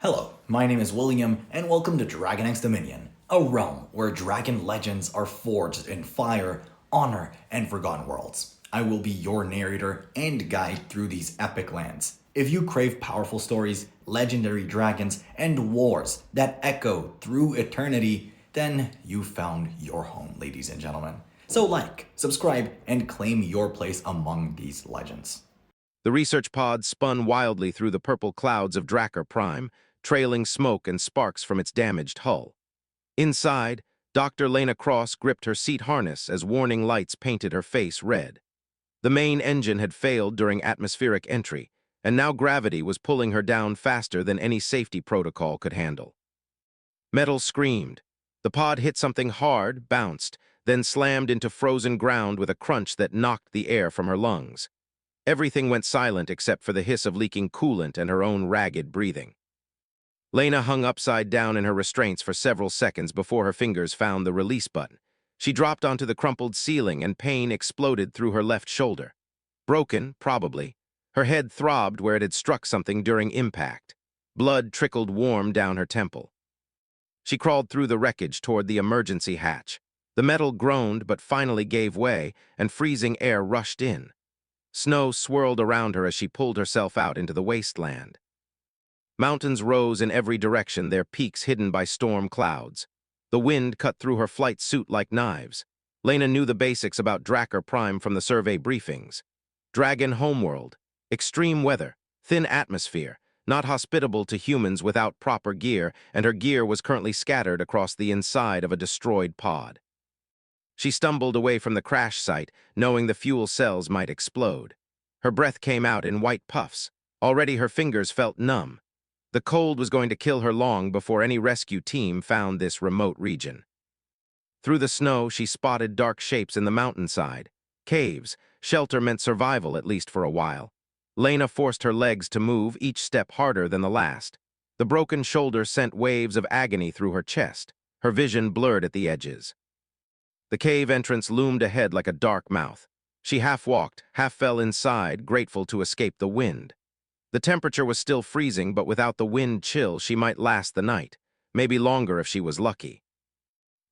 Hello, my name is William, and welcome to Dragon X Dominion, a realm where dragon legends are forged in fire, honor, and forgotten worlds. I will be your narrator and guide through these epic lands. If you crave powerful stories, legendary dragons, and wars that echo through eternity, then you found your home, ladies and gentlemen. So like, subscribe, and claim your place among these legends. The research pod spun wildly through the purple clouds of Dracker Prime, trailing smoke and sparks from its damaged hull. Inside, Dr. Lena Cross gripped her seat harness as warning lights painted her face red. The main engine had failed during atmospheric entry, and now gravity was pulling her down faster than any safety protocol could handle. Metal screamed. The pod hit something hard, bounced, then slammed into frozen ground with a crunch that knocked the air from her lungs. Everything went silent except for the hiss of leaking coolant and her own ragged breathing. Lena hung upside down in her restraints for several seconds before her fingers found the release button. She dropped onto the crumpled ceiling and pain exploded through her left shoulder. Broken, probably. Her head throbbed where it had struck something during impact. Blood trickled warm down her temple. She crawled through the wreckage toward the emergency hatch. The metal groaned but finally gave way, and freezing air rushed in. Snow swirled around her as she pulled herself out into the wasteland. Mountains rose in every direction, their peaks hidden by storm clouds. The wind cut through her flight suit like knives. Lena knew the basics about Dracker Prime from the survey briefings. Dragon homeworld, extreme weather, thin atmosphere, not hospitable to humans without proper gear, and her gear was currently scattered across the inside of a destroyed pod. She stumbled away from the crash site, knowing the fuel cells might explode. Her breath came out in white puffs. Already her fingers felt numb. The cold was going to kill her long before any rescue team found this remote region. Through the snow, she spotted dark shapes in the mountainside. Caves. Shelter meant survival, at least for a while. Lena forced her legs to move, each step harder than the last. The broken shoulder sent waves of agony through her chest. Her vision blurred at the edges. The cave entrance loomed ahead like a dark mouth. She half walked, half fell inside, grateful to escape the wind. The temperature was still freezing, but without the wind chill, she might last the night, maybe longer if she was lucky.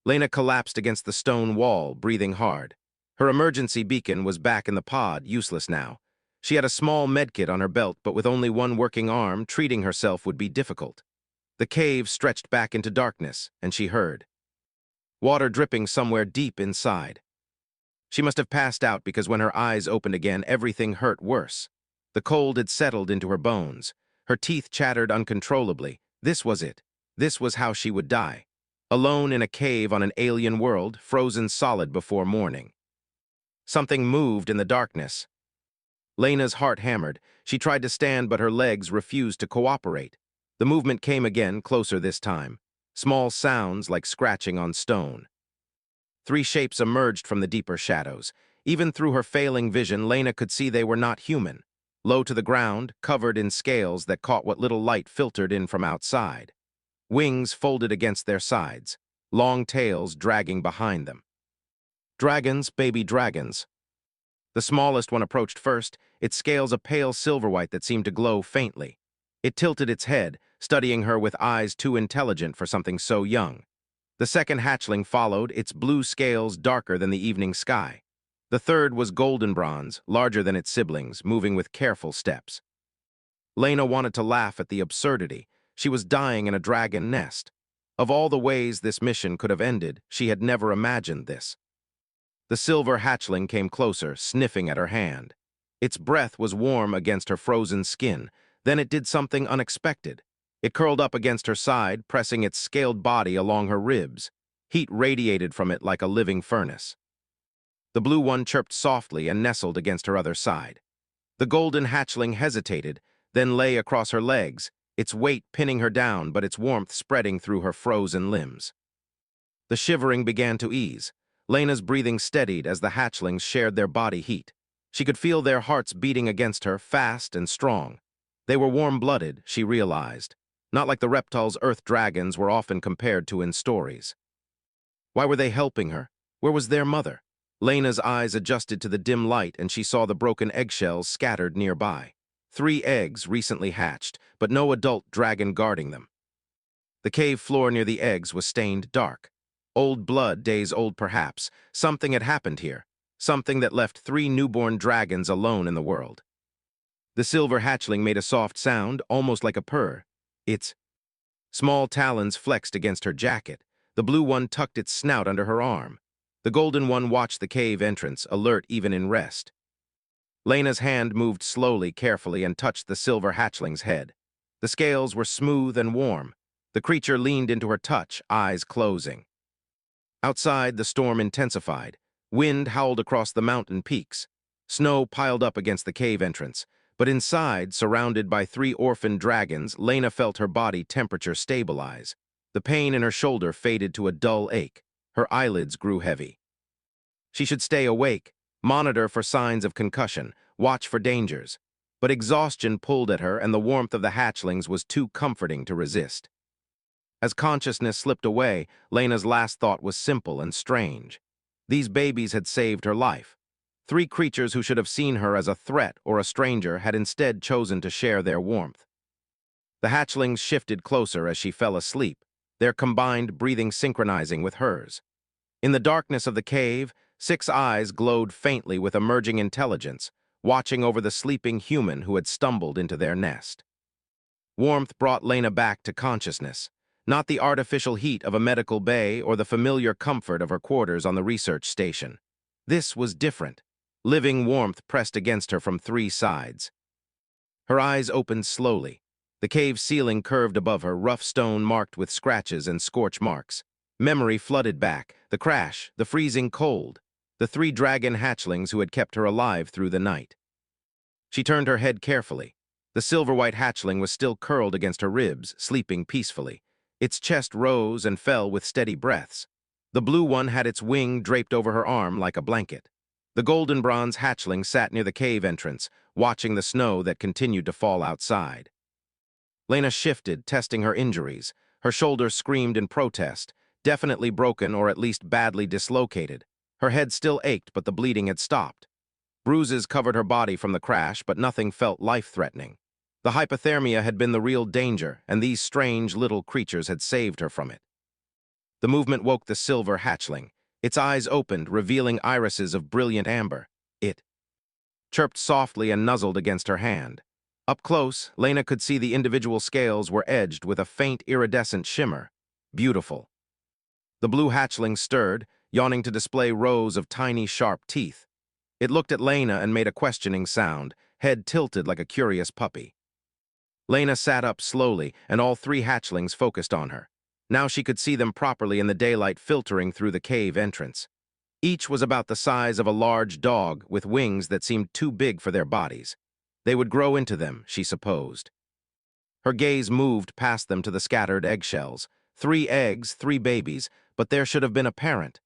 Lena collapsed against the stone wall, breathing hard. Her emergency beacon was back in the pod, useless now. She had a small medkit on her belt, but with only one working arm, treating herself would be difficult. The cave stretched back into darkness, and she heard water dripping somewhere deep inside. She must have passed out because when her eyes opened again, everything hurt worse. The cold had settled into her bones. Her teeth chattered uncontrollably. This was it. This was how she would die. Alone in a cave on an alien world, frozen solid before morning. Something moved in the darkness. Lena's heart hammered. She tried to stand, but her legs refused to cooperate. The movement came again, closer this time. Small sounds like scratching on stone. Three shapes emerged from the deeper shadows. Even through her failing vision, Lena could see they were not human. Low to the ground, covered in scales that caught what little light filtered in from outside. Wings folded against their sides, long tails dragging behind them. Dragons, baby dragons. The smallest one approached first, its scales a pale silver white that seemed to glow faintly. It tilted its head, studying her with eyes too intelligent for something so young. The second hatchling followed, its blue scales darker than the evening sky. The third was golden bronze, larger than its siblings, moving with careful steps. Lena wanted to laugh at the absurdity. She was dying in a dragon nest. Of all the ways this mission could have ended, she had never imagined this. The silver hatchling came closer, sniffing at her hand. Its breath was warm against her frozen skin. Then it did something unexpected. It curled up against her side, pressing its scaled body along her ribs. Heat radiated from it like a living furnace. The blue one chirped softly and nestled against her other side. The golden hatchling hesitated, then lay across her legs, its weight pinning her down but its warmth spreading through her frozen limbs. The shivering began to ease. Lena's breathing steadied as the hatchlings shared their body heat. She could feel their hearts beating against her, fast and strong. They were warm-blooded, she realized, not like the reptiles Earth dragons were often compared to in stories. Why were they helping her? Where was their mother? Lena's eyes adjusted to the dim light and she saw the broken eggshells scattered nearby. 3 eggs recently hatched, but no adult dragon guarding them. The cave floor near the eggs was stained dark. Old blood, days old perhaps. Something had happened here. Something that left 3 newborn dragons alone in the world. The silver hatchling made a soft sound, almost like a purr. Its small talons flexed against her jacket. The blue one tucked its snout under her arm. The golden one watched the cave entrance, alert even in rest. Lena's hand moved slowly, carefully, and touched the silver hatchling's head. The scales were smooth and warm. The creature leaned into her touch, eyes closing. Outside, the storm intensified. Wind howled across the mountain peaks. Snow piled up against the cave entrance. But inside, surrounded by 3 orphaned dragons, Lena felt her body temperature stabilize. The pain in her shoulder faded to a dull ache. Her eyelids grew heavy. She should stay awake, monitor for signs of concussion, watch for dangers. But exhaustion pulled at her, and the warmth of the hatchlings was too comforting to resist. As consciousness slipped away, Lena's last thought was simple and strange. These babies had saved her life. 3 creatures who should have seen her as a threat or a stranger had instead chosen to share their warmth. The hatchlings shifted closer as she fell asleep, their combined breathing synchronizing with hers. In the darkness of the cave, 6 eyes glowed faintly with emerging intelligence, watching over the sleeping human who had stumbled into their nest. Warmth brought Lena back to consciousness, not the artificial heat of a medical bay or the familiar comfort of her quarters on the research station. This was different. Living warmth pressed against her from 3 sides. Her eyes opened slowly. The cave ceiling curved above her, rough stone marked with scratches and scorch marks. Memory flooded back, the crash, the freezing cold, the 3 dragon hatchlings who had kept her alive through the night. She turned her head carefully. The silver-white hatchling was still curled against her ribs, sleeping peacefully. Its chest rose and fell with steady breaths. The blue one had its wing draped over her arm like a blanket. The golden bronze hatchling sat near the cave entrance, watching the snow that continued to fall outside. Lena shifted, testing her injuries. Her shoulder screamed in protest, definitely broken or at least badly dislocated. Her head still ached, but the bleeding had stopped. Bruises covered her body from the crash, but nothing felt life-threatening. The hypothermia had been the real danger, and these strange little creatures had saved her from it. The movement woke the silver hatchling. Its eyes opened, revealing irises of brilliant amber. It chirped softly and nuzzled against her hand. Up close, Lena could see the individual scales were edged with a faint iridescent shimmer. Beautiful. The blue hatchling stirred, yawning to display rows of tiny, sharp teeth. It looked at Lena and made a questioning sound, head tilted like a curious puppy. Lena sat up slowly, and all 3 hatchlings focused on her. Now she could see them properly in the daylight filtering through the cave entrance. Each was about the size of a large dog, with wings that seemed too big for their bodies. They would grow into them, she supposed. Her gaze moved past them to the scattered eggshells. 3 eggs, 3 babies, but there should have been a parent.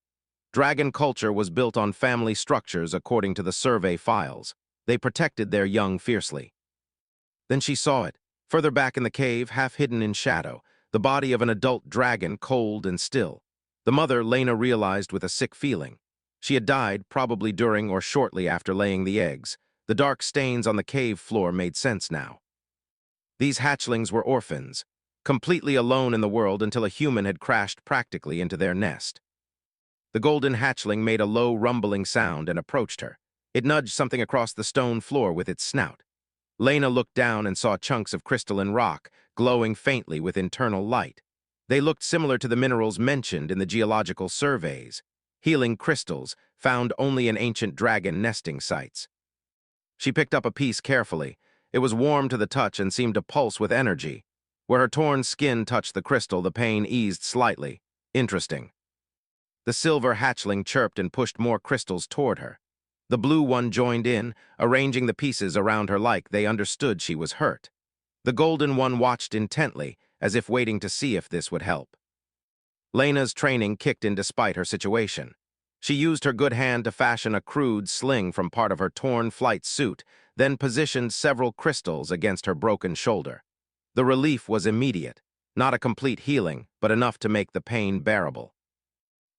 Dragon culture was built on family structures according to the survey files. They protected their young fiercely. Then she saw it, further back in the cave, half hidden in shadow, the body of an adult dragon, cold and still. The mother, Lena realized with a sick feeling. She had died, probably during or shortly after laying the eggs. The dark stains on the cave floor made sense now. These hatchlings were orphans, completely alone in the world until a human had crashed practically into their nest. The golden hatchling made a low, rumbling sound and approached her. It nudged something across the stone floor with its snout. Lena looked down and saw chunks of crystalline rock, glowing faintly with internal light. They looked similar to the minerals mentioned in the geological surveys, healing crystals found only in ancient dragon nesting sites. She picked up a piece carefully. It was warm to the touch and seemed to pulse with energy. Where her torn skin touched the crystal, the pain eased slightly. Interesting. The silver hatchling chirped and pushed more crystals toward her. The blue one joined in, arranging the pieces around her like they understood she was hurt. The golden one watched intently, as if waiting to see if this would help. Lena's training kicked in despite her situation. She used her good hand to fashion a crude sling from part of her torn flight suit, then positioned several crystals against her broken shoulder. The relief was immediate, not a complete healing, but enough to make the pain bearable.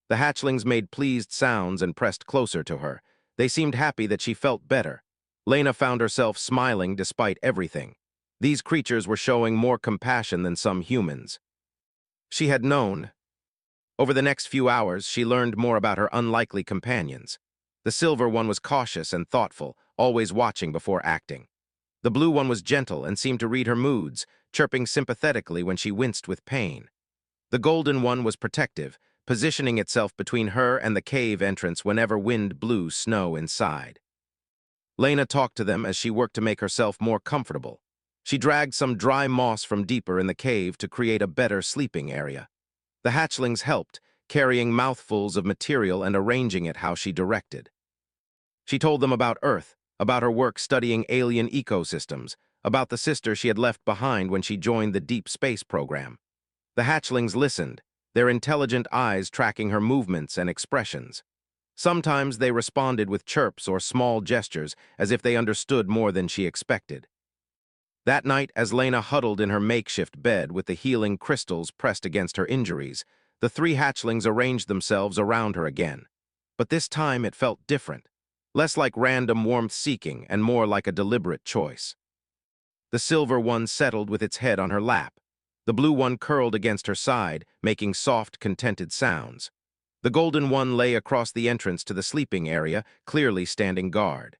The hatchlings made pleased sounds and pressed closer to her. They seemed happy that she felt better. Lena found herself smiling despite everything. These creatures were showing more compassion than some humans. She had known. Over the next few hours, she learned more about her unlikely companions. The silver one was cautious and thoughtful, always watching before acting. The blue one was gentle and seemed to read her moods, chirping sympathetically when she winced with pain. The golden one was protective, positioning itself between her and the cave entrance whenever wind blew snow inside. Lena talked to them as she worked to make herself more comfortable. She dragged some dry moss from deeper in the cave to create a better sleeping area. The hatchlings helped, carrying mouthfuls of material and arranging it how she directed. She told them about Earth, about her work studying alien ecosystems, about the sister she had left behind when she joined the deep space program. The hatchlings listened, their intelligent eyes tracking her movements and expressions. Sometimes they responded with chirps or small gestures as if they understood more than she expected. That night, as Lena huddled in her makeshift bed with the healing crystals pressed against her injuries, the three hatchlings arranged themselves around her again. But this time it felt different, less like random warmth-seeking and more like a deliberate choice. The silver one settled with its head on her lap. The blue one curled against her side, making soft, contented sounds. The golden one lay across the entrance to the sleeping area, clearly standing guard.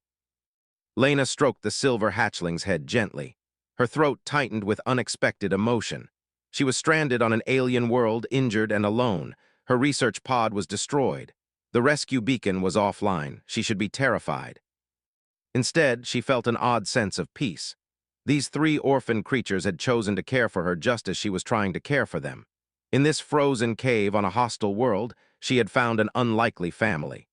Lena stroked the silver hatchling's head gently. Her throat tightened with unexpected emotion. She was stranded on an alien world, injured and alone. Her research pod was destroyed. The rescue beacon was offline. She should be terrified. Instead, she felt an odd sense of peace. These three orphaned creatures had chosen to care for her just as she was trying to care for them. In this frozen cave on a hostile world, she had found an unlikely family.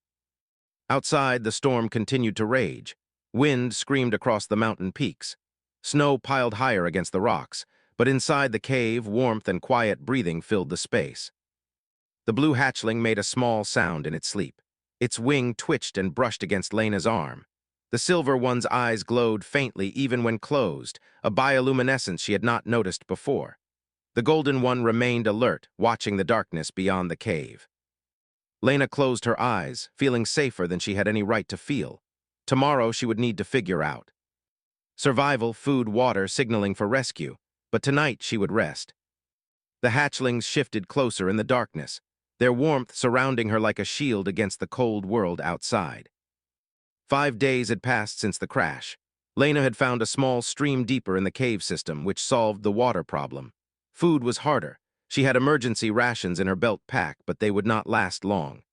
Outside, the storm continued to rage. Wind screamed across the mountain peaks. Snow piled higher against the rocks, but inside the cave, warmth and quiet breathing filled the space. The blue hatchling made a small sound in its sleep. Its wing twitched and brushed against Lena's arm. The silver one's eyes glowed faintly even when closed, a bioluminescence she had not noticed before. The golden one remained alert, watching the darkness beyond the cave. Lena closed her eyes, feeling safer than she had any right to feel. Tomorrow she would need to figure out. Survival, food, water, signaling for rescue, but tonight she would rest. The hatchlings shifted closer in the darkness, their warmth surrounding her like a shield against the cold world outside. 5 days had passed since the crash. Lena had found a small stream deeper in the cave system, which solved the water problem. Food was harder. She had emergency rations in her belt pack, but they would not last long.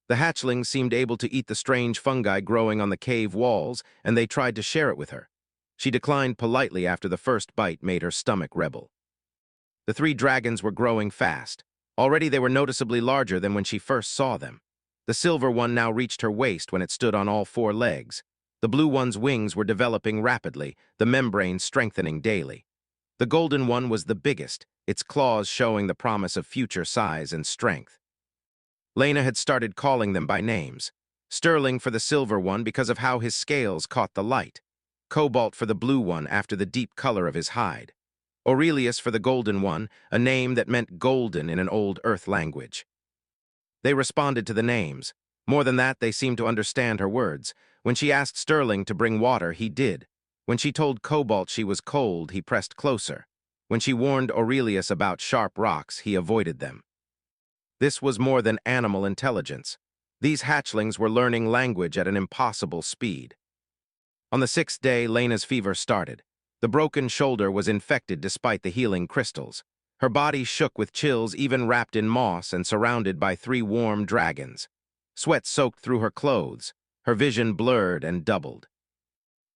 The hatchlings seemed able to eat the strange fungi growing on the cave walls, and they tried to share it with her. She declined politely after the first bite made her stomach rebel. The three dragons were growing fast. Already they were noticeably larger than when she first saw them. The silver one now reached her waist when it stood on all 4 legs. The blue one's wings were developing rapidly, the membrane strengthening daily. The golden one was the biggest, its claws showing the promise of future size and strength. Lena had started calling them by names. Sterling for the silver one because of how his scales caught the light. Cobalt for the blue one after the deep color of his hide. Aurelius for the golden one, a name that meant golden in an old Earth language. They responded to the names. More than that, they seemed to understand her words. When she asked Sterling to bring water, he did. When she told Cobalt she was cold, he pressed closer. When she warned Aurelius about sharp rocks, he avoided them. This was more than animal intelligence. These hatchlings were learning language at an impossible speed. On the 6th day, Lena's fever started. The broken shoulder was infected despite the healing crystals. Her body shook with chills even wrapped in moss and surrounded by 3 warm dragons. Sweat soaked through her clothes. Her vision blurred and doubled.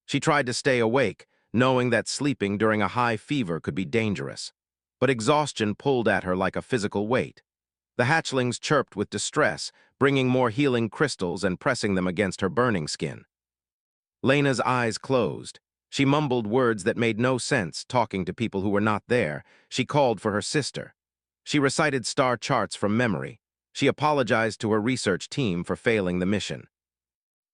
She tried to stay awake, knowing that sleeping during a high fever could be dangerous. But exhaustion pulled at her like a physical weight. The hatchlings chirped with distress, bringing more healing crystals and pressing them against her burning skin. Lena's eyes closed. She mumbled words that made no sense, talking to people who were not there. She called for her sister. She recited star charts from memory. She apologized to her research team for failing the mission.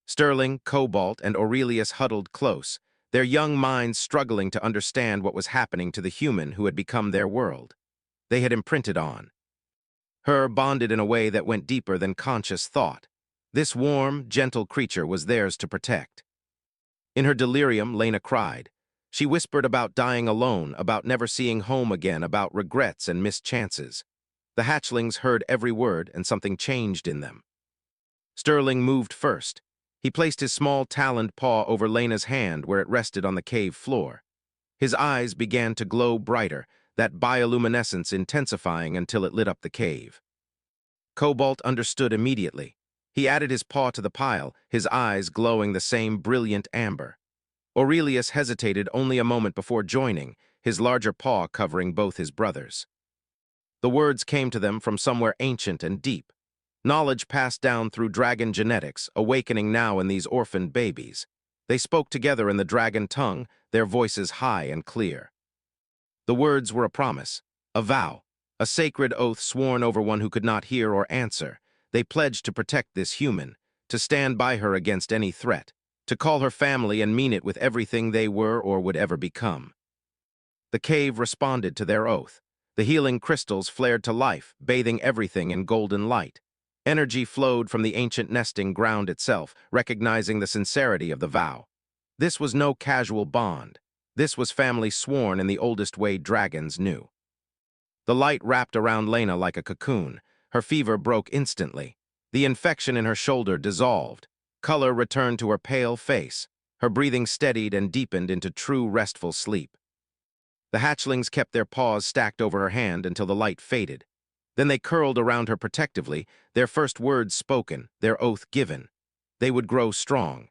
Sterling, Cobalt, and Aurelius huddled close, their young minds struggling to understand what was happening to the human who had become their world. They had imprinted on her, bonded in a way that went deeper than conscious thought. This warm, gentle creature was theirs to protect. In her delirium, Lena cried. She whispered about dying alone, about never seeing home again, about regrets and missed chances. The hatchlings heard every word, and something changed in them. Sterling moved first. He placed his small taloned paw over Lena's hand where it rested on the cave floor. His eyes began to glow brighter, that bioluminescence intensifying until it lit up the cave. Cobalt understood immediately. He added his paw to the pile, his eyes glowing the same brilliant amber. Aurelius hesitated only a moment before joining, his larger paw covering both his brothers. The words came to them from somewhere ancient and deep. Knowledge passed down through dragon genetics, awakening now in these orphaned babies. They spoke together in the dragon tongue, their voices high and clear. The words were a promise, a vow, a sacred oath sworn over one who could not hear or answer. They pledged to protect this human, to stand by her against any threat, to call her family and mean it with everything they were or would ever become. The cave responded to their oath. The healing crystals flared to life, bathing everything in golden light. Energy flowed from the ancient nesting ground itself, recognizing the sincerity of the vow. This was no casual bond. This was family sworn in the oldest way dragons knew. The light wrapped around Lena like a cocoon. Her fever broke instantly. The infection in her shoulder dissolved. Color returned to her pale face. Her breathing steadied and deepened into true restful sleep. The hatchlings kept their paws stacked over her hand until the light faded. Then they curled around her protectively, their first words spoken, their oath given. They would grow strong.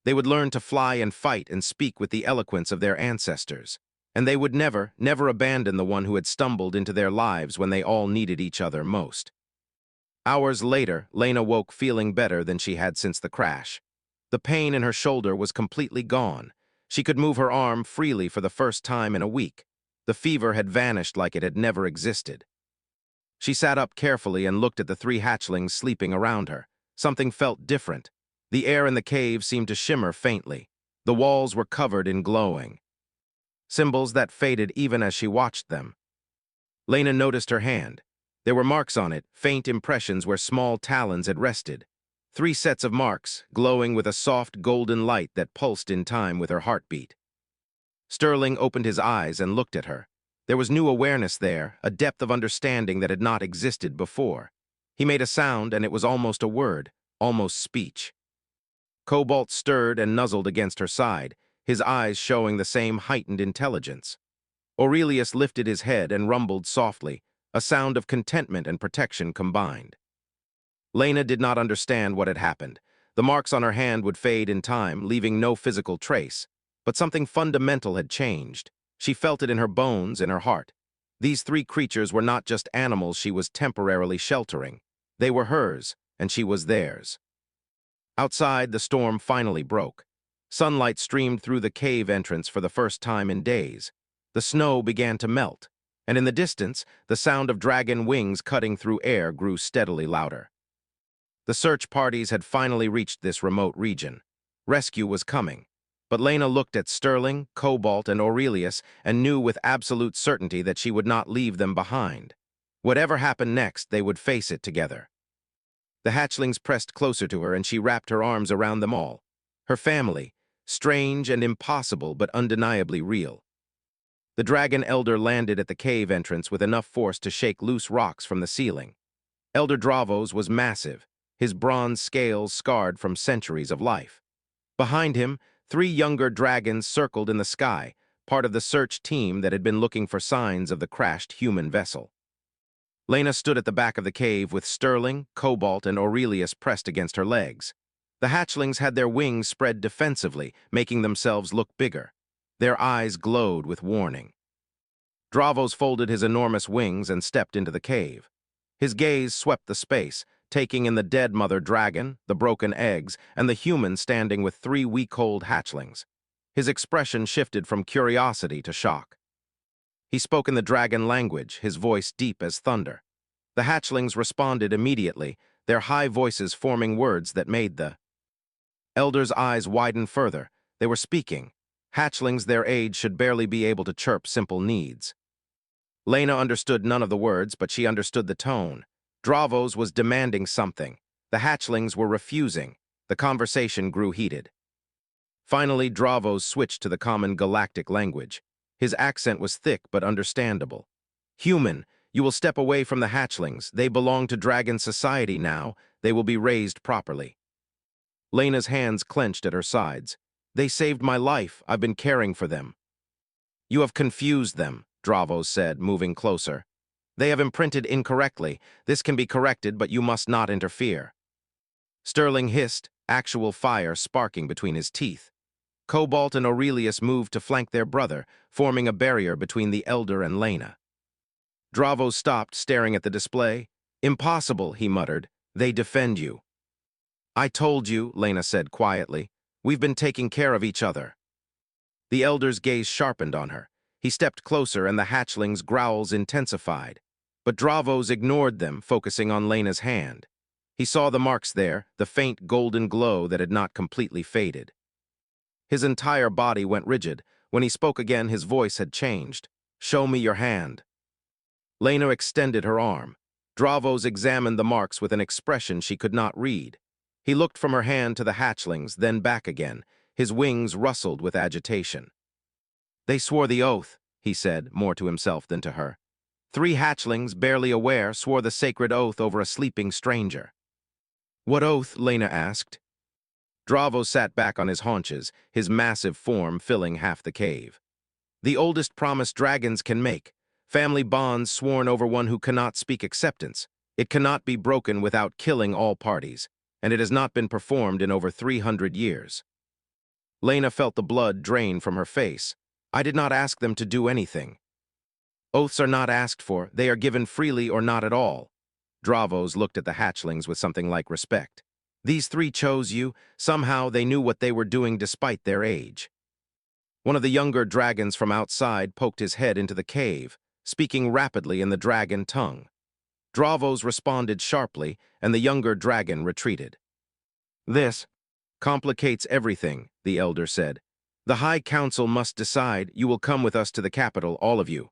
They would learn to fly and fight and speak with the eloquence of their ancestors. And they would never, never abandon the one who had stumbled into their lives when they all needed each other most. Hours later, Lena woke feeling better than she had since the crash. The pain in her shoulder was completely gone. She could move her arm freely for the first time in a week. The fever had vanished like it had never existed. She sat up carefully and looked at the three hatchlings sleeping around her. Something felt different. The air in the cave seemed to shimmer faintly. The walls were covered in glowing symbols that faded even as she watched them. Lena noticed her hand. There were marks on it, faint impressions where small talons had rested. 3 sets of marks, glowing with a soft golden light that pulsed in time with her heartbeat. Sterling opened his eyes and looked at her. There was new awareness there, a depth of understanding that had not existed before. He made a sound, and it was almost a word, almost speech. Cobalt stirred and nuzzled against her side, his eyes showing the same heightened intelligence. Aurelius lifted his head and rumbled softly, a sound of contentment and protection combined. Lena did not understand what had happened. The marks on her hand would fade in time, leaving no physical trace. But something fundamental had changed. She felt it in her bones, in her heart. These 3 creatures were not just animals she was temporarily sheltering. They were hers, and she was theirs. Outside, the storm finally broke. Sunlight streamed through the cave entrance for the first time in days. The snow began to melt, and in the distance, the sound of dragon wings cutting through air grew steadily louder. The search parties had finally reached this remote region. Rescue was coming. But Lena looked at Sterling, Cobalt, and Aurelius and knew with absolute certainty that she would not leave them behind. Whatever happened next, they would face it together. The hatchlings pressed closer to her, and she wrapped her arms around them all. Her family, strange and impossible but undeniably real. The dragon elder landed at the cave entrance with enough force to shake loose rocks from the ceiling. Elder Dravos was massive, his bronze scales scarred from centuries of life. Behind him, 3 younger dragons circled in the sky, part of the search team that had been looking for signs of the crashed human vessel. Lena stood at the back of the cave with Sterling, Cobalt, and Aurelius pressed against her legs. The hatchlings had their wings spread defensively, making themselves look bigger. Their eyes glowed with warning. Dravos folded his enormous wings and stepped into the cave. His gaze swept the space, taking in the dead mother dragon, the broken eggs, and the human standing with 3 weak-old hatchlings. His expression shifted from curiosity to shock. He spoke in the dragon language, his voice deep as thunder. The hatchlings responded immediately, their high voices forming words that made the elders' eyes widen further. They were speaking. Hatchlings their age should barely be able to chirp simple needs. Lena understood none of the words, but she understood the tone. Dravos was demanding something. The hatchlings were refusing. The conversation grew heated. Finally, Dravos switched to the common galactic language. His accent was thick but understandable. Human, you will step away from the hatchlings. They belong to dragon society now. They will be raised properly. Lena's hands clenched at her sides. They saved my life. I've been caring for them. You have confused them, Dravos said, moving closer. They have imprinted incorrectly. This can be corrected, but you must not interfere. Sterling hissed, actual fire sparking between his teeth. Cobalt and Aurelius moved to flank their brother, forming a barrier between the elder and Lena. Dravos stopped, staring at the display. Impossible, he muttered. They defend you. I told you, Lena said quietly. We've been taking care of each other. The elder's gaze sharpened on her. He stepped closer and the hatchling's growls intensified. But Dravos ignored them, focusing on Lena's hand. He saw the marks there, the faint golden glow that had not completely faded. His entire body went rigid. When he spoke again, his voice had changed. Show me your hand. Lena extended her arm. Dravos examined the marks with an expression she could not read. He looked from her hand to the hatchlings, then back again. His wings rustled with agitation. They swore the oath, he said, more to himself than to her. 3 hatchlings, barely aware, swore the sacred oath over a sleeping stranger. What oath? Lena asked. Dravos sat back on his haunches, his massive form filling half the cave. The oldest promise dragons can make, family bonds sworn over one who cannot speak acceptance. It cannot be broken without killing all parties, and it has not been performed in over 300 years. Lena felt the blood drain from her face. I did not ask them to do anything. Oaths are not asked for, they are given freely or not at all. Dravos looked at the hatchlings with something like respect. These 3 chose you. Somehow they knew what they were doing despite their age. One of the younger dragons from outside poked his head into the cave, speaking rapidly in the dragon tongue. Dravos responded sharply, and the younger dragon retreated. This complicates everything, the elder said. The High Council must decide. You will come with us to the capital, all of you.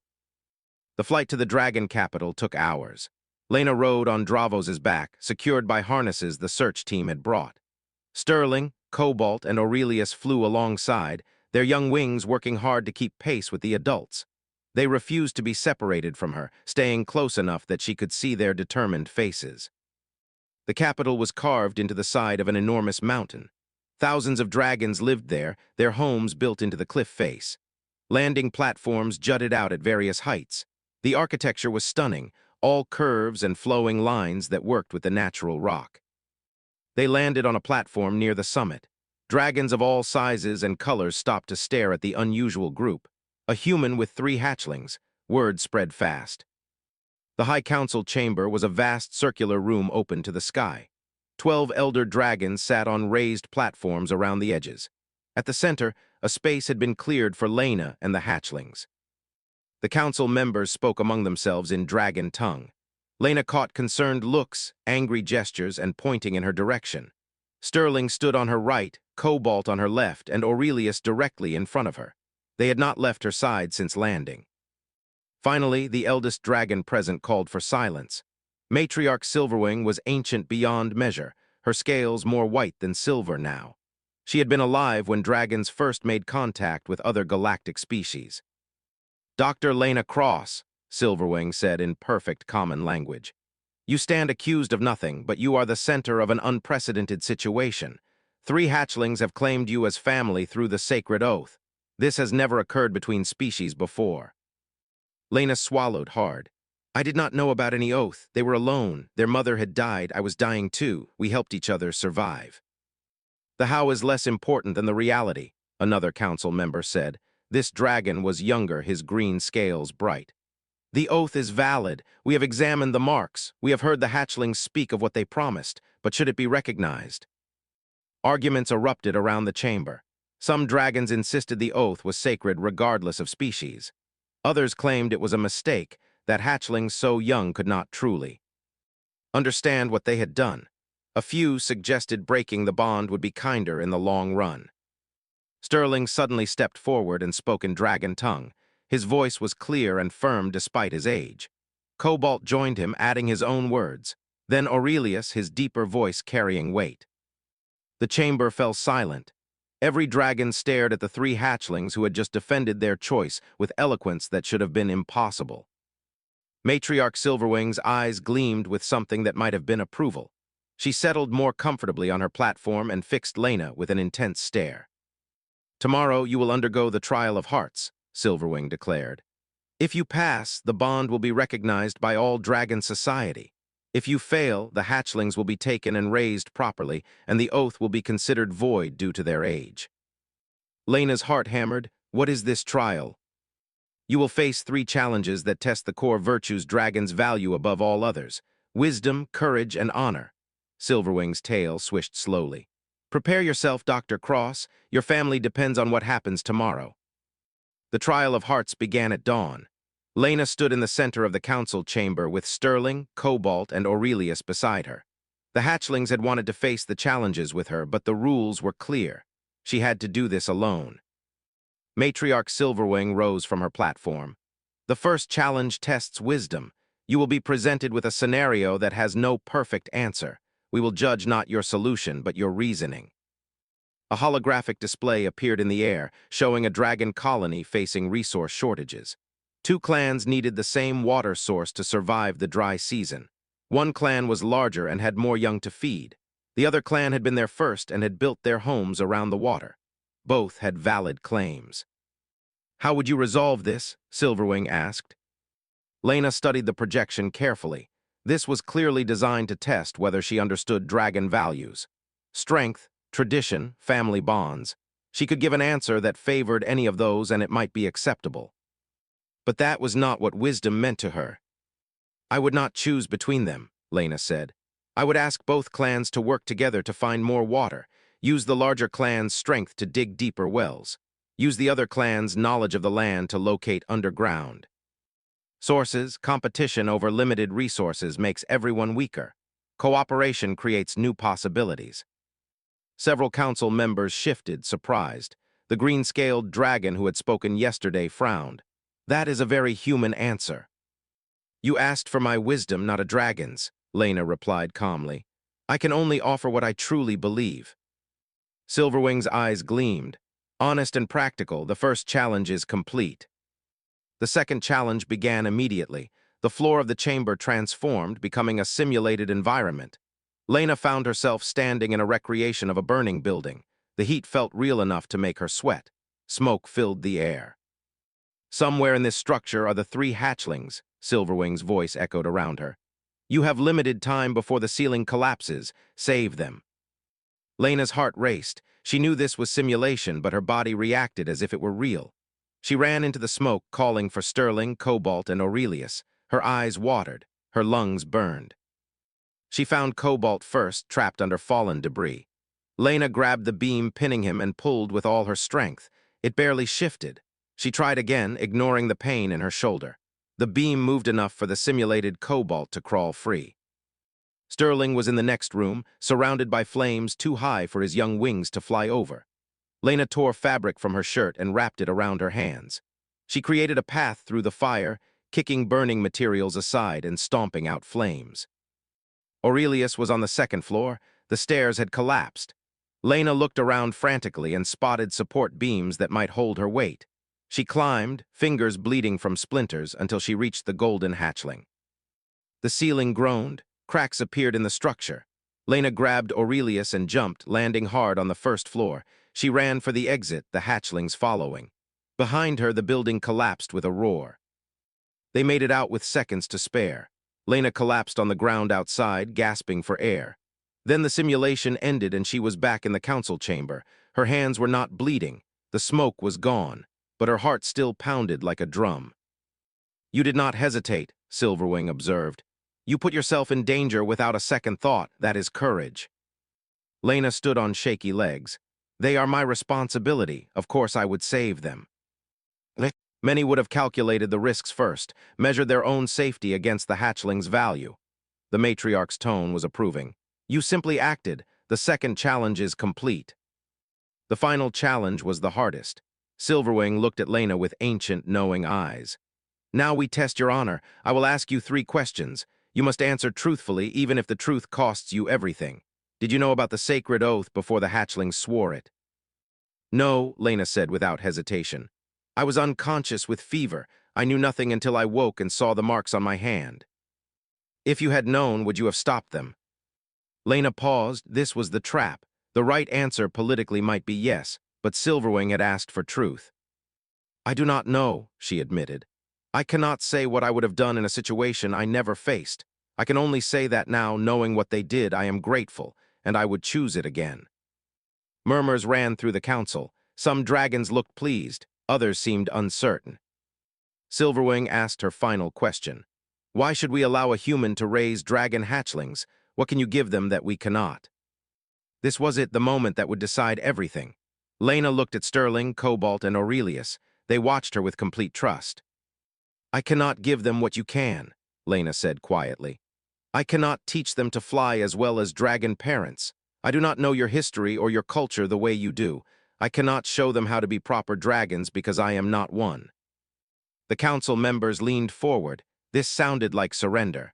The flight to the dragon capital took hours. Lena rode on Dravos's back, secured by harnesses the search team had brought. Sterling, Cobalt, and Aurelius flew alongside, their young wings working hard to keep pace with the adults. They refused to be separated from her, staying close enough that she could see their determined faces. The capital was carved into the side of an enormous mountain. Thousands of dragons lived there, their homes built into the cliff face. Landing platforms jutted out at various heights. The architecture was stunning, all curves and flowing lines that worked with the natural rock. They landed on a platform near the summit. Dragons of all sizes and colors stopped to stare at the unusual group. A human with 3 hatchlings. Word spread fast. The High Council chamber was a vast circular room open to the sky. 12 elder dragons sat on raised platforms around the edges. At the center, a space had been cleared for Lena and the hatchlings. The council members spoke among themselves in dragon tongue. Lena caught concerned looks, angry gestures, and pointing in her direction. Sterling stood on her right, Cobalt on her left, and Aurelius directly in front of her. They had not left her side since landing. Finally, the eldest dragon present called for silence. Matriarch Silverwing was ancient beyond measure, her scales more white than silver now. She had been alive when dragons first made contact with other galactic species. Dr. Lena Cross, Silverwing said in perfect common language. You stand accused of nothing, but you are the center of an unprecedented situation. 3 hatchlings have claimed you as family through the sacred oath. This has never occurred between species before. Lena swallowed hard. I did not know about any oath. They were alone. Their mother had died. I was dying too. We helped each other survive. The how is less important than the reality, another council member said. This dragon was younger, his green scales bright. The oath is valid. We have examined the marks. We have heard the hatchlings speak of what they promised, but should it be recognized? Arguments erupted around the chamber. Some dragons insisted the oath was sacred regardless of species. Others claimed it was a mistake, that hatchlings so young could not truly understand what they had done. A few suggested breaking the bond would be kinder in the long run. Sterling suddenly stepped forward and spoke in dragon tongue. His voice was clear and firm despite his age. Cobalt joined him, adding his own words. Then Aurelius, his deeper voice carrying weight. The chamber fell silent. Every dragon stared at the three hatchlings who had just defended their choice with eloquence that should have been impossible. Matriarch Silverwing's eyes gleamed with something that might have been approval. She settled more comfortably on her platform and fixed Lena with an intense stare. "Tomorrow you will undergo the trial of hearts," Silverwing declared. "If you pass, the bond will be recognized by all dragon society. If you fail, the hatchlings will be taken and raised properly, and the oath will be considered void due to their age." Lena's heart hammered. "What is this trial?" "You will face 3 challenges that test the core virtues dragons value above all others: wisdom, courage, and honor." Silverwing's tail swished slowly. "Prepare yourself, Dr. Cross. Your family depends on what happens tomorrow." The trial of hearts began at dawn. Lena stood in the center of the council chamber with Sterling, Cobalt, and Aurelius beside her. The hatchlings had wanted to face the challenges with her, but the rules were clear. She had to do this alone. Matriarch Silverwing rose from her platform. "The first challenge tests wisdom. You will be presented with a scenario that has no perfect answer. We will judge not your solution, but your reasoning." A holographic display appeared in the air, showing a dragon colony facing resource shortages. 2 clans needed the same water source to survive the dry season. One clan was larger and had more young to feed. The other clan had been there first and had built their homes around the water. Both had valid claims. "How would you resolve this?" Silverwing asked. Lena studied the projection carefully. This was clearly designed to test whether she understood dragon values. Strength, tradition, family bonds. She could give an answer that favored any of those and it might be acceptable. But that was not what wisdom meant to her. "I would not choose between them," Lena said. "I would ask both clans to work together to find more water, use the larger clan's strength to dig deeper wells, use the other clan's knowledge of the land to locate underground. Sources, competition over limited resources makes everyone weaker. Cooperation creates new possibilities." Several council members shifted, surprised. The green-scaled dragon who had spoken yesterday frowned. "That is a very human answer." "You asked for my wisdom, not a dragon's," Lena replied calmly. "I can only offer what I truly believe." Silverwing's eyes gleamed. "Honest and practical, the first challenge is complete." The second challenge began immediately. The floor of the chamber transformed, becoming a simulated environment. Lena found herself standing in a recreation of a burning building. The heat felt real enough to make her sweat. Smoke filled the air. "Somewhere in this structure are the 3 hatchlings," Silverwing's voice echoed around her. "You have limited time before the ceiling collapses. Save them." Lena's heart raced. She knew this was simulation, but her body reacted as if it were real. She ran into the smoke, calling for Sterling, Cobalt, and Aurelius. Her eyes watered. Her lungs burned. She found Cobalt first, trapped under fallen debris. Lena grabbed the beam, pinning him, and pulled with all her strength. It barely shifted. She tried again, ignoring the pain in her shoulder. The beam moved enough for the simulated Cobalt to crawl free. Sterling was in the next room, surrounded by flames too high for his young wings to fly over. Lena tore fabric from her shirt and wrapped it around her hands. She created a path through the fire, kicking burning materials aside and stomping out flames. Aurelius was on the 2nd floor. The stairs had collapsed. Lena looked around frantically and spotted support beams that might hold her weight. She climbed, fingers bleeding from splinters, until she reached the golden hatchling. The ceiling groaned. Cracks appeared in the structure. Lena grabbed Aurelius and jumped, landing hard on the 1st floor. She ran for the exit, the hatchlings following. Behind her, the building collapsed with a roar. They made it out with seconds to spare. Lena collapsed on the ground outside, gasping for air. Then the simulation ended and she was back in the council chamber. Her hands were not bleeding. The smoke was gone, but her heart still pounded like a drum. "You did not hesitate," Silverwing observed. "You put yourself in danger without a second thought. That is courage." Lena stood on shaky legs. "They are my responsibility. Of course I would save them." Many would have calculated the risks first, measured their own safety against the hatchling's value. The matriarch's tone was approving. "You simply acted. The second challenge is complete." The final challenge was the hardest. Silverwing looked at Lena with ancient, knowing eyes. "Now we test your honor. I will ask you 3 questions. You must answer truthfully, even if the truth costs you everything. Did you know about the sacred oath before the hatchlings swore it?" No, Lena said without hesitation. I was unconscious with fever. I knew nothing until I woke and saw the marks on my hand. If you had known, would you have stopped them? Lena paused. This was the trap. The right answer politically might be yes, but Silverwing had asked for truth. I do not know, she admitted. I cannot say what I would have done in a situation I never faced. I can only say that now, knowing what they did, I am grateful, and I would choose it again. Murmurs ran through the council. Some dragons looked pleased, others seemed uncertain. Silverwing asked her final question. Why should we allow a human to raise dragon hatchlings? What can you give them that we cannot? This was the moment that would decide everything. Lena looked at Sterling, Cobalt, and Aurelius. They watched her with complete trust. I cannot give them what you can, Lena said quietly. I cannot teach them to fly as well as dragon parents. I do not know your history or your culture the way you do. I cannot show them how to be proper dragons because I am not one. The council members leaned forward. This sounded like surrender.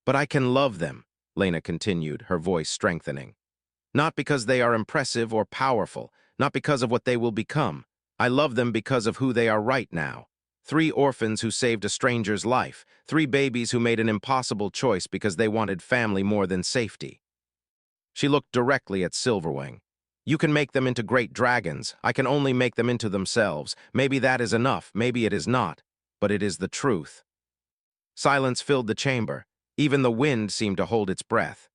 But I can love them, Lena continued, her voice strengthening. Not because they are impressive or powerful, not because of what they will become. I love them because of who they are right now. 3 orphans who saved a stranger's life, 3 babies who made an impossible choice because they wanted family more than safety. She looked directly at Silverwing. You can make them into great dragons. I can only make them into themselves. Maybe that is enough, maybe it is not, but it is the truth. Silence filled the chamber. Even the wind seemed to hold its breath.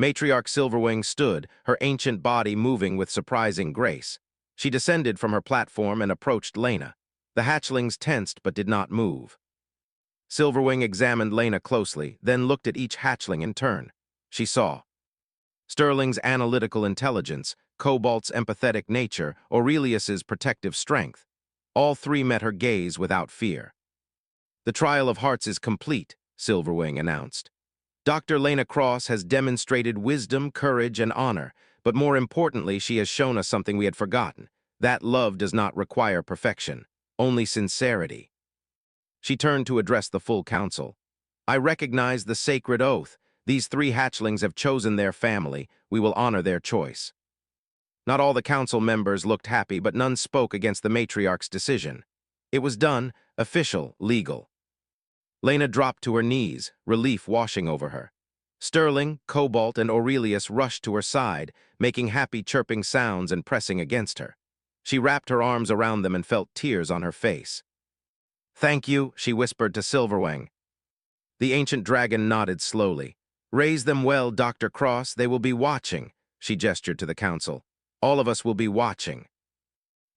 Matriarch Silverwing stood, her ancient body moving with surprising grace. She descended from her platform and approached Lena. The hatchlings tensed but did not move. Silverwing examined Lena closely, then looked at each hatchling in turn. She saw Sterling's analytical intelligence, Cobalt's empathetic nature, Aurelius's protective strength. All 3 met her gaze without fear. The trial of hearts is complete, Silverwing announced. Dr. Lena Cross has demonstrated wisdom, courage, and honor, but more importantly, she has shown us something we had forgotten. That love does not require perfection, only sincerity. She turned to address the full council. I recognize the sacred oath. These 3 hatchlings have chosen their family. We will honor their choice. Not all the council members looked happy, but none spoke against the matriarch's decision. It was done, official, legal. Lena dropped to her knees, relief washing over her. Sterling, Cobalt, and Aurelius rushed to her side, making happy chirping sounds and pressing against her. She wrapped her arms around them and felt tears on her face. Thank you, she whispered to Silverwing. The ancient dragon nodded slowly. Raise them well, Dr. Cross, they will be watching, she gestured to the council. All of us will be watching.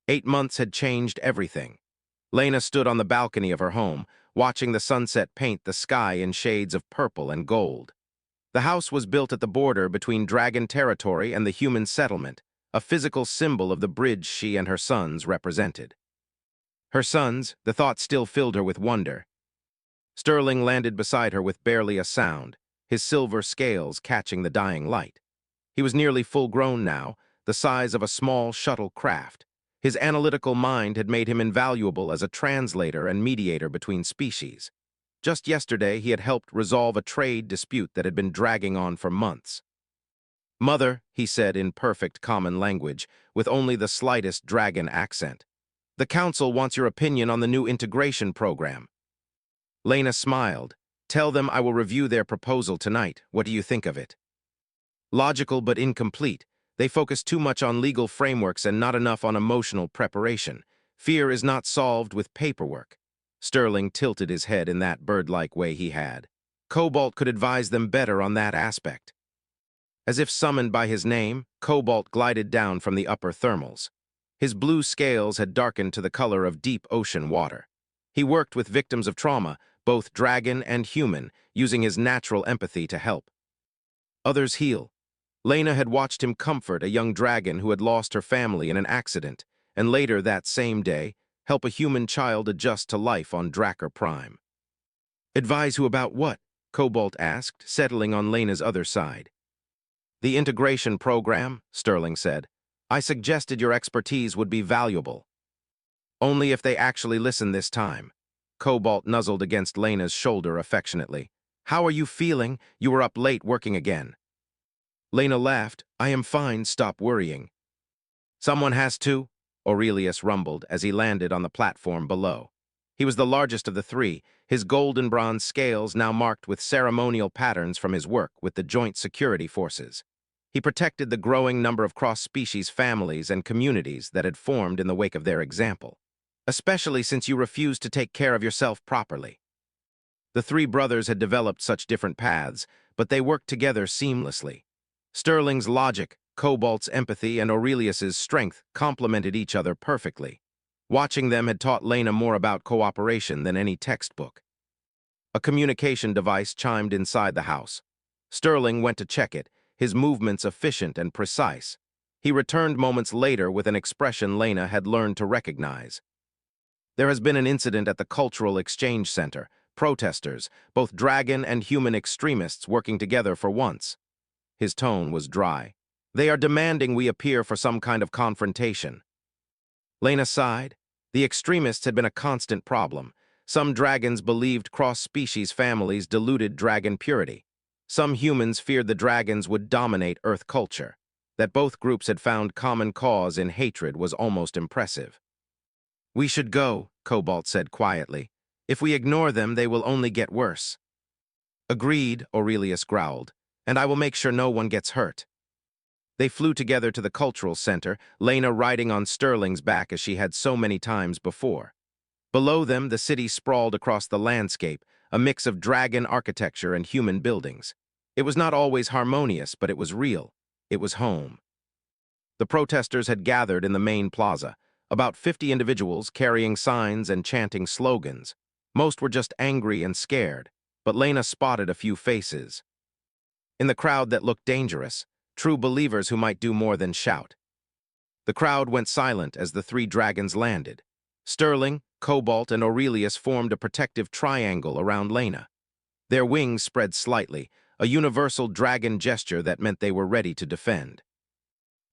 8 months had changed everything. Lena stood on the balcony of her home, watching the sunset paint the sky in shades of purple and gold. The house was built at the border between dragon territory and the human settlement, a physical symbol of the bridge she and her sons represented. Her sons, the thought still filled her with wonder. Sterling landed beside her with barely a sound, his silver scales catching the dying light. He was nearly full-grown now, the size of a small shuttle craft. His analytical mind had made him invaluable as a translator and mediator between species. Just yesterday, he had helped resolve a trade dispute that had been dragging on for months. Mother, he said in perfect common language, with only the slightest dragon accent. The council wants your opinion on the new integration program. Lena smiled. Tell them I will review their proposal tonight. What do you think of it? Logical but incomplete. They focus too much on legal frameworks and not enough on emotional preparation. Fear is not solved with paperwork. Sterling tilted his head in that bird-like way he had. Cobalt could advise them better on that aspect. As if summoned by his name, Cobalt glided down from the upper thermals. His blue scales had darkened to the color of deep ocean water. He worked with victims of trauma, both dragon and human, using his natural empathy to help. Others heal. Lena had watched him comfort a young dragon who had lost her family in an accident, and later that same day, help a human child adjust to life on Draer Prime. Advise who about what? Cobalt asked, settling on Lena's other side. The integration program, Sterling said. I suggested your expertise would be valuable. Only if they actually listen this time. Cobalt nuzzled against Lena's shoulder affectionately. How are you feeling? You were up late working again. Lena laughed. I am fine, stop worrying. Someone has to, Aurelius rumbled as he landed on the platform below. He was the largest of the three, his golden bronze scales now marked with ceremonial patterns from his work with the Joint Security Forces. He protected the growing number of cross-species families and communities that had formed in the wake of their example, especially since you refused to take care of yourself properly. The three brothers had developed such different paths, but they worked together seamlessly. Sterling's logic, Cobalt's empathy, and Aurelius's strength complemented each other perfectly. Watching them had taught Lena more about cooperation than any textbook. A communication device chimed inside the house. Sterling went to check it, his movements efficient and precise. He returned moments later with an expression Lena had learned to recognize. There has been an incident at the Cultural Exchange Center. Protesters, both dragon and human extremists working together for once. His tone was dry. They are demanding we appear for some kind of confrontation. Lena sighed. The extremists had been a constant problem. Some dragons believed cross-species families diluted dragon purity. Some humans feared the dragons would dominate Earth culture. That both groups had found common cause in hatred was almost impressive. "We should go," Cobalt said quietly. "If we ignore them, they will only get worse." "Agreed," Aurelius growled, "and I will make sure no one gets hurt." They flew together to the cultural center, Lena riding on Sterling's back as she had so many times before. Below them, the city sprawled across the landscape, a mix of dragon architecture and human buildings. It was not always harmonious, but it was real. It was home. The protesters had gathered in the main plaza, about 50 individuals carrying signs and chanting slogans. Most were just angry and scared, but Lena spotted a few faces. In the crowd that looked dangerous, true believers who might do more than shout. The crowd went silent as the three dragons landed. Sterling, Cobalt, and Aurelius formed a protective triangle around Lena. Their wings spread slightly, a universal dragon gesture that meant they were ready to defend.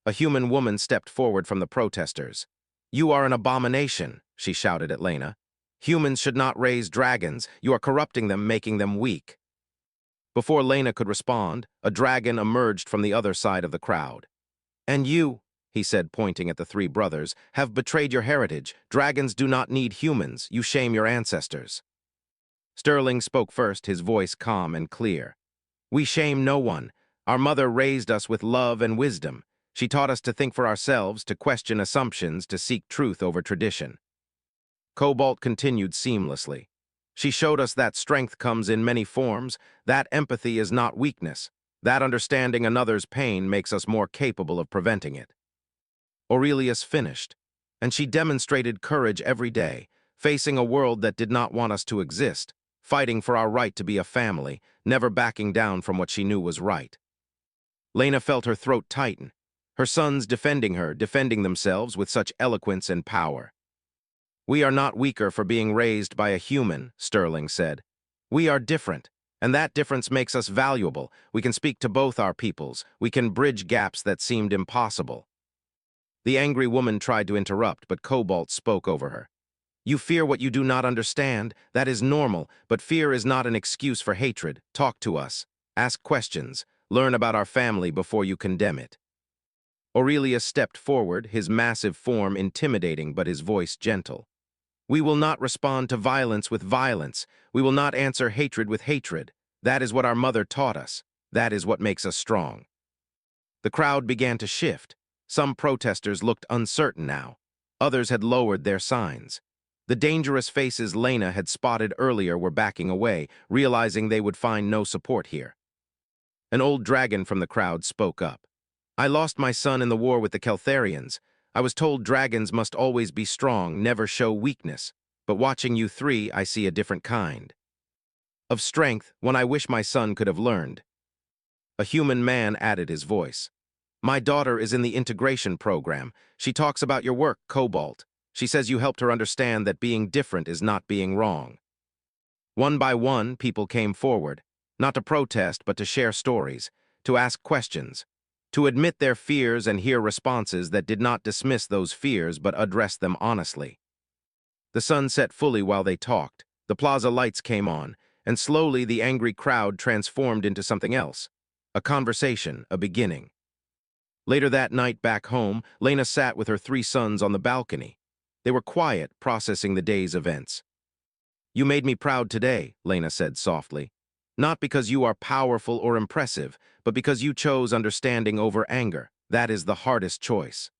A human woman stepped forward from the protesters. "You are an abomination," she shouted at Lena. "Humans should not raise dragons. You are corrupting them, making them weak." Before Lena could respond, a dragon emerged from the other side of the crowd. "And you," he said, pointing at the three brothers, "have betrayed your heritage. Dragons do not need humans. You shame your ancestors." Sterling spoke first, his voice calm and clear. "We shame no one. Our mother raised us with love and wisdom. She taught us to think for ourselves, to question assumptions, to seek truth over tradition." Cobalt continued seamlessly. "She showed us that strength comes in many forms, that empathy is not weakness, that understanding another's pain makes us more capable of preventing it." Aurelius finished, "And she demonstrated courage every day, facing a world that did not want us to exist, fighting for our right to be a family, never backing down from what she knew was right." Lena felt her throat tighten. Her sons defending her, defending themselves with such eloquence and power. "We are not weaker for being raised by a human," Sterling said. "We are different, and that difference makes us valuable. We can speak to both our peoples. We can bridge gaps that seemed impossible." The angry woman tried to interrupt, but Cobalt spoke over her. "You fear what you do not understand. That is normal, but fear is not an excuse for hatred. Talk to us. Ask questions. Learn about our family before you condemn it." Aurelius stepped forward, his massive form intimidating but his voice gentle. "We will not respond to violence with violence. We will not answer hatred with hatred. That is what our mother taught us. That is what makes us strong." The crowd began to shift. Some protesters looked uncertain now. Others had lowered their signs. The dangerous faces Lena had spotted earlier were backing away, realizing they would find no support here. An old dragon from the crowd spoke up. "I lost my son in the war with the Keltharians. I was told dragons must always be strong, never show weakness. But watching you three, I see a different kind of strength, one I wish my son could have learned." A human man added his voice. "My daughter is in the integration program. She talks about your work, Cobalt. She says you helped her understand that being different is not being wrong." One by one, people came forward, not to protest, but to share stories, to ask questions, to admit their fears and hear responses that did not dismiss those fears but address them honestly. The sun set fully while they talked, the plaza lights came on, and slowly the angry crowd transformed into something else, a conversation, a beginning. Later that night back home, Lena sat with her 3 sons on the balcony. They were quiet, processing the day's events. "You made me proud today," Lena said softly. "Not because you are powerful or impressive, but because you chose understanding over anger. That is the hardest choice."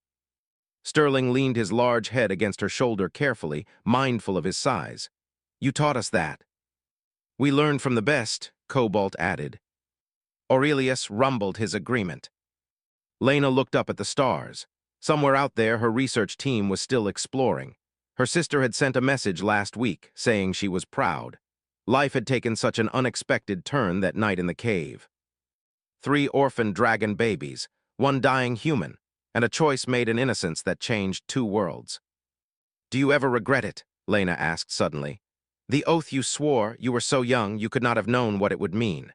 Sterling leaned his large head against her shoulder carefully, mindful of his size. "You taught us that." "We learned from the best," Cobalt added. Aurelius rumbled his agreement. Lena looked up at the stars. Somewhere out there, her research team was still exploring. Her sister had sent a message last week, saying she was proud. Life had taken such an unexpected turn that night in the cave. 3 orphaned dragon babies, 1 dying human, and a choice made in innocence that changed 2 worlds. "Do you ever regret it?" Lena asked suddenly. "The oath you swore, you were so young you could not have known what it would mean."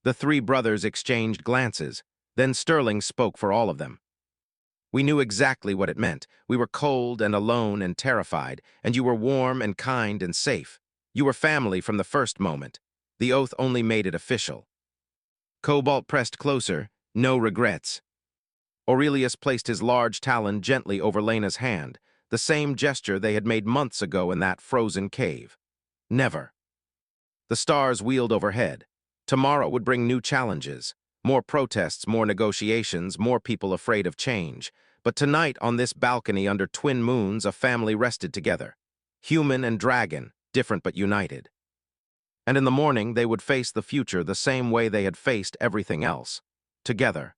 The 3 brothers exchanged glances. Then Sterling spoke for all of them. "We knew exactly what it meant. We were cold and alone and terrified, and you were warm and kind and safe. You were family from the first moment. The oath only made it official." Cobalt pressed closer. "No regrets." Aurelius placed his large talon gently over Lena's hand, the same gesture they had made months ago in that frozen cave. "Never." The stars wheeled overhead. Tomorrow would bring new challenges. More protests, more negotiations, more people afraid of change. But tonight, on this balcony under twin moons, a family rested together. Human and dragon, different but united. And in the morning, they would face the future the same way they had faced everything else. Together.